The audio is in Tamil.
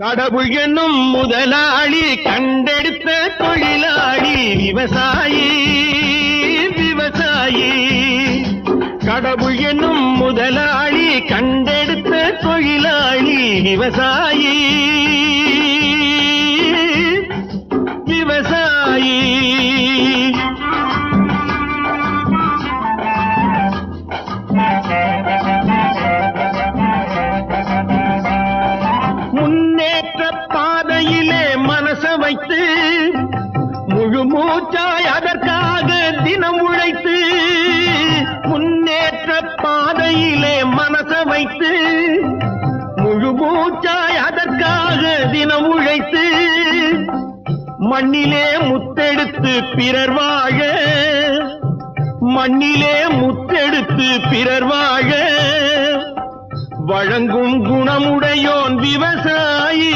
கடவுள் என்னும் முதலாளி கண்டெடுத்த தொழிலாளி விவசாயி விவசாயி. கடவுள் என்னும் முதலாளி கண்டெடுத்த தொழிலாளி விவசாயி விவசாயி. முன்னேற்ற பாதையிலே மனச வைத்து முழு மூச்சாய் அதற்காக தினம் உழைத்து, முன்னேற்ற பாதையிலே மனச வைத்து முழு மூச்சாய் அதற்காக தினம் உழைத்து, மண்ணிலே முத்தெடுத்து பிறர் வாழ, மண்ணிலே முத்தெடுத்து பிறர் வாழ வழங்கும் குணமுடையோன் விவசாயி.